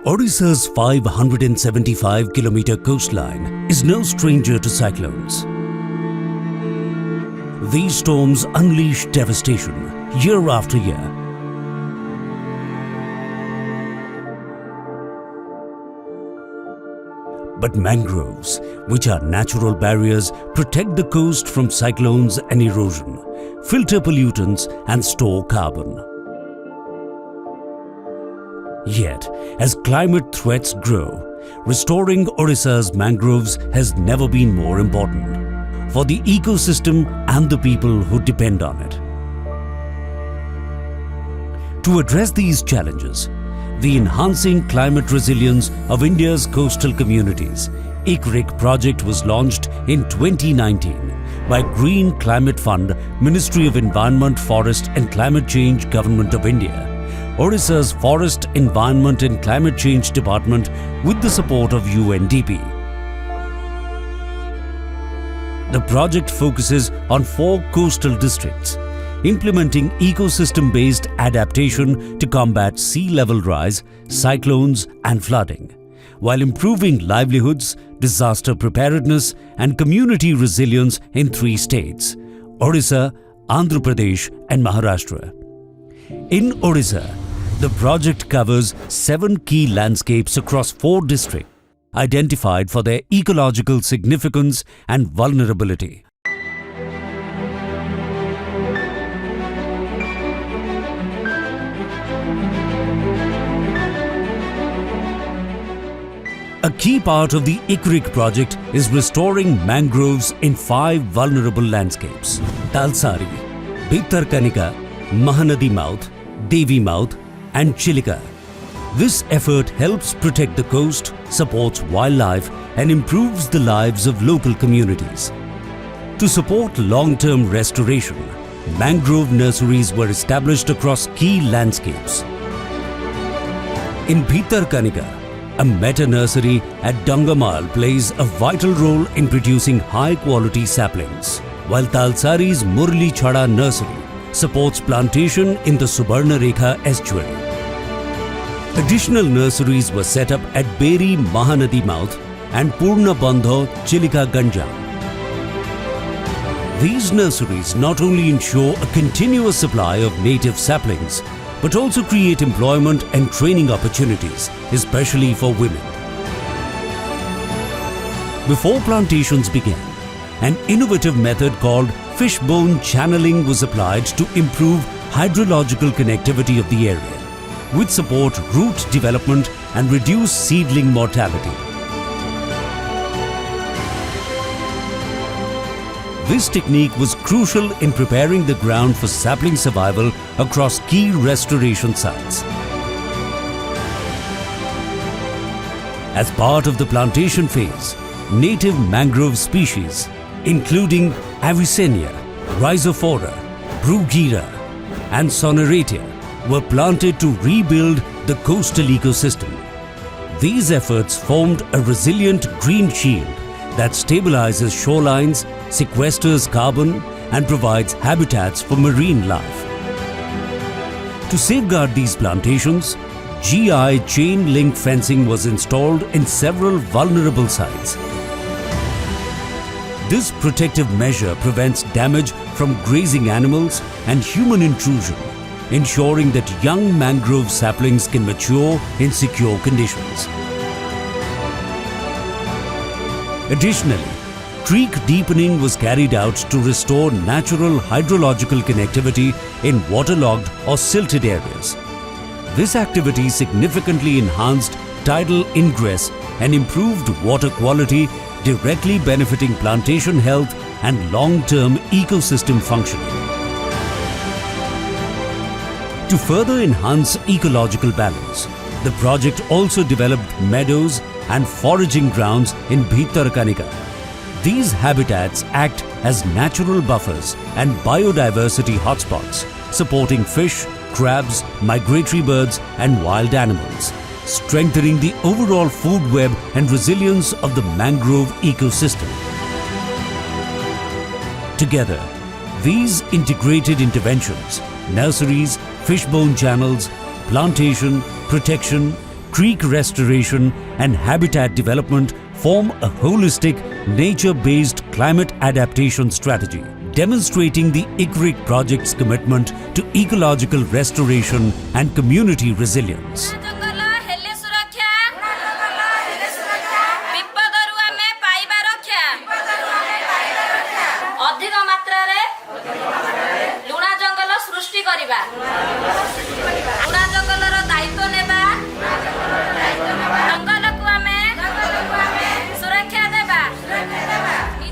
Odisha's 575-kilometer coastline is no stranger to cyclones. These storms unleash devastation year after year. But mangroves, which are natural barriers, protect the coast from cyclones and erosion, filter pollutants and store carbon. Yet, as climate threats grow, restoring Odisha's mangroves has never been more important for the ecosystem and the people who depend on it. To address these challenges, the Enhancing Climate Resilience of India's Coastal Communities ECRICC project was launched in 2019 by Green Climate Fund, Ministry of Environment, Forest and Climate Change, Government of India, Odisha's Forest, Environment and Climate Change Department with the support of UNDP. The project focuses on 4 coastal districts, implementing ecosystem-based adaptation to combat sea level rise, cyclones and flooding, while improving livelihoods, disaster preparedness and community resilience in 3 states, Odisha, Andhra Pradesh and Maharashtra. In Odisha, the project covers 7 key landscapes across 4 districts, identified for their ecological significance and vulnerability. A key part of the ECRICC project is restoring mangroves in 5 vulnerable landscapes: Talsari, Bhitarkanika, Mahanadi Mouth, Devi Mouth and Chilika. This effort helps protect the coast, supports wildlife and improves the lives of local communities. To support long-term restoration, mangrove nurseries were established across key landscapes. In Bhitarkanika, a meta-nursery at Dangamal plays a vital role in producing high-quality saplings, while Talsari's Murli Chhada nursery supports plantation in the Subarnarekha estuary. Additional nurseries were set up at Beri Mahanadi Mouth and Purna Bandho Chilika Ganjam. These nurseries not only ensure a continuous supply of native saplings, but also create employment and training opportunities, especially for women. Before plantations began, an innovative method called fishbone channeling was applied to improve hydrological connectivity of the area, which support root development and reduce seedling mortality. This technique was crucial in preparing the ground for sapling survival across key restoration sites. As part of the plantation phase, native mangrove species, including Avicennia, Rhizophora, Bruguera and Soneratia, were planted to rebuild the coastal ecosystem. These efforts formed a resilient green shield that stabilizes shorelines, sequesters carbon and provides habitats for marine life. To safeguard these plantations, GI chain link fencing was installed in several vulnerable sites. This protective measure prevents damage from grazing animals and human intrusion, ensuring that young mangrove saplings can mature in secure conditions. Additionally, creek deepening was carried out to restore natural hydrological connectivity in waterlogged or silted areas. This activity significantly enhanced tidal ingress and improved water quality, directly benefiting plantation health and long-term ecosystem functioning. To further enhance ecological balance, the project also developed meadows and foraging grounds in Bhitarkanika. These habitats act as natural buffers and biodiversity hotspots, supporting fish, crabs, migratory birds and wild animals, strengthening the overall food web and resilience of the mangrove ecosystem. Together, these integrated interventions, nurseries, fishbone channels, plantation, protection creek restoration and habitat development form a holistic, nature-based climate adaptation strategy, demonstrating the ECRICC project's commitment to ecological restoration and community resilience.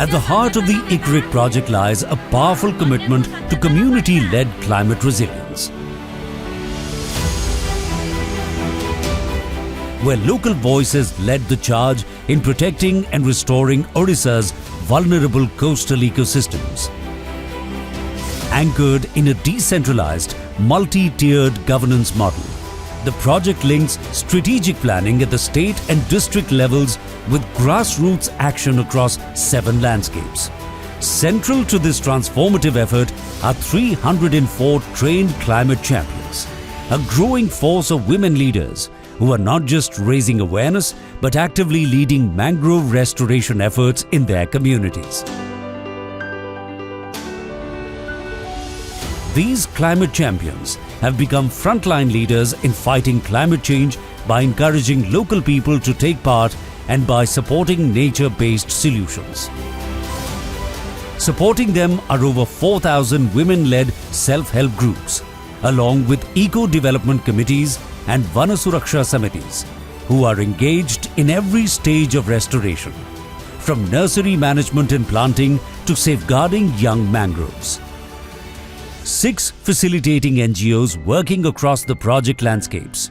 At the heart of the ECRICC project lies a powerful commitment to community-led climate resilience, where local voices led the charge in protecting and restoring Odisha's vulnerable coastal ecosystems. Anchored in a decentralized, multi-tiered governance model, the project links strategic planning at the state and district levels with grassroots action across 7 landscapes. Central to this transformative effort are 304 trained climate champions, a growing force of women leaders who are not just raising awareness but actively leading mangrove restoration efforts in their communities. These climate champions have become frontline leaders in fighting climate change by encouraging local people to take part and by supporting nature-based solutions. Supporting them are over 4,000 women-led self-help groups, along with eco-development committees and Vana Suraksha Samitis, who are engaged in every stage of restoration, from nursery management and planting to safeguarding young mangroves. 6 facilitating NGOs working across the project landscapes,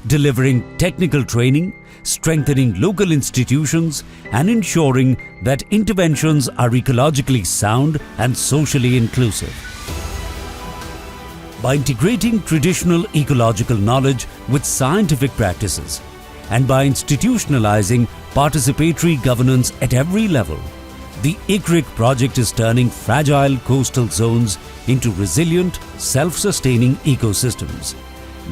delivering technical training, strengthening local institutions, and ensuring that interventions are ecologically sound and socially inclusive. By integrating traditional ecological knowledge with scientific practices, and by institutionalizing participatory governance at every level, the ECRICC project is turning fragile coastal zones into resilient, self-sustaining ecosystems,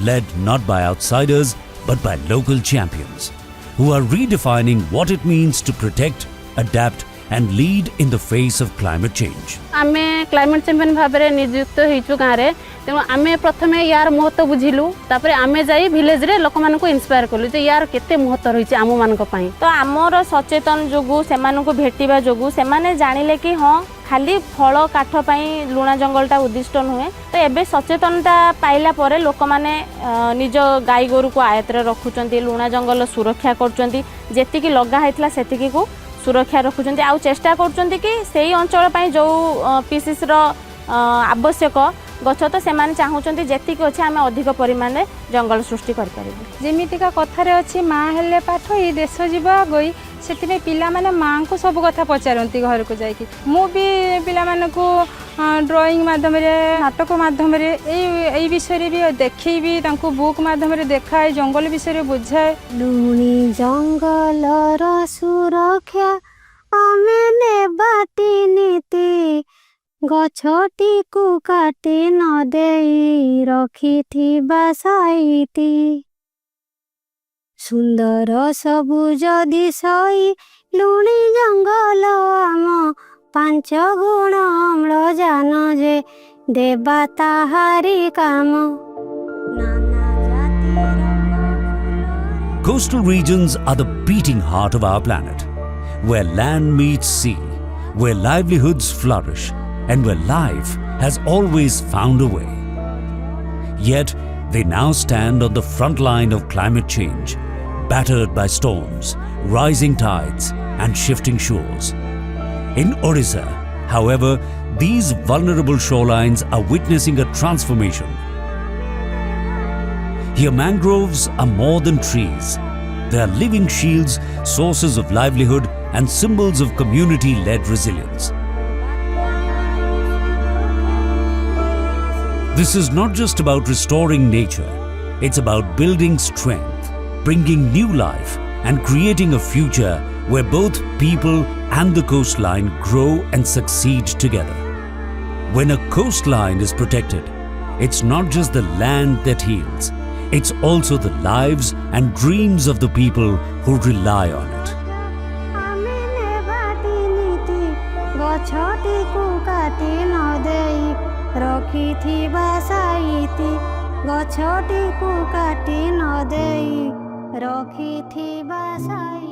led not by outsiders but by local champions, who are redefining what it means to protect, adapt and lead in the face of climate change. आमे climate champion भाबरे नियुक्त होइछु गारे तेनु आमे प्रथमे यार महत्व बुझिलु तापरे आमे जाई विलेज रे लोक मानको इंस्पायर करलु जे यार केते महत्व रहिछि आमो मानको पई तो आमर सचेतन जोगु सेमानको भेटिबा जोगु सेमाने जानिले कि हां खाली फल काठ पई लुणा जंगलटा उद्दिष्ट नुहे तो एबे सचेतनता पाइला परे लोक माने निज गाई गोरु को आयत रे रखुचंती लुणा जंगल सुरक्षा करचंती जेति कि लगा हैतला सेति को सुरक्षा रखुचंती आ चेष्टा करचंती कि सेही अंचल पई जो पीसीस रो आवश्यक गछ तो सेमान चाहूचंती जेति कि अछि आमे अधिक परिमाण रे जंगल सृष्टि कर परिबे जेमितिका कथारे अछि मां हेले पाठ ई देश जीवा गई सेतिमे पिला माने मां को सब कथा पचारंती घर को जाई कि मु भी पिला माने को ड्राइंग माध्यम रे नाटक माध्यम रे एई विषय रे भी देखै भी तांको बुक माध्यम रे देखाय जंगल विषय रे बुझाय लुणी जंगल रो सुरक्षा आमे ने बाटी नीति गछटी को काटे न देई रखिथिबा साइति सुंदर सबुज दिशई लुणी जंगल आम 5 गुण अम्लजान जे देबा ताहारी काम। Coastal regions are the beating heart of our planet, where land meets sea, where livelihoods flourish, and where life has always found a way. Yet, they now stand on the front line of climate change, battered by storms, rising tides, and shifting shores. In Odisha, however, these vulnerable shorelines are witnessing a transformation. Here, mangroves are more than trees. They are living shields, sources of livelihood, and symbols of community-led resilience. This is not just about restoring nature, it's about building strength, bringing new life, and creating a future where both people and the coastline grow and succeed together. When a coastline is protected, it's not just the land that heals, it's also the lives and dreams of the people who rely on it. ଆମେ ନେବାଟି ନୀତି ଗଛଟିକୁ କାଟି ନ ଦେଇ ରଖିଥିବା ସାଇତି ଗଛଟିକୁ କାଟି ନ ଦେଇ ରଖିଥିବା ସାଇ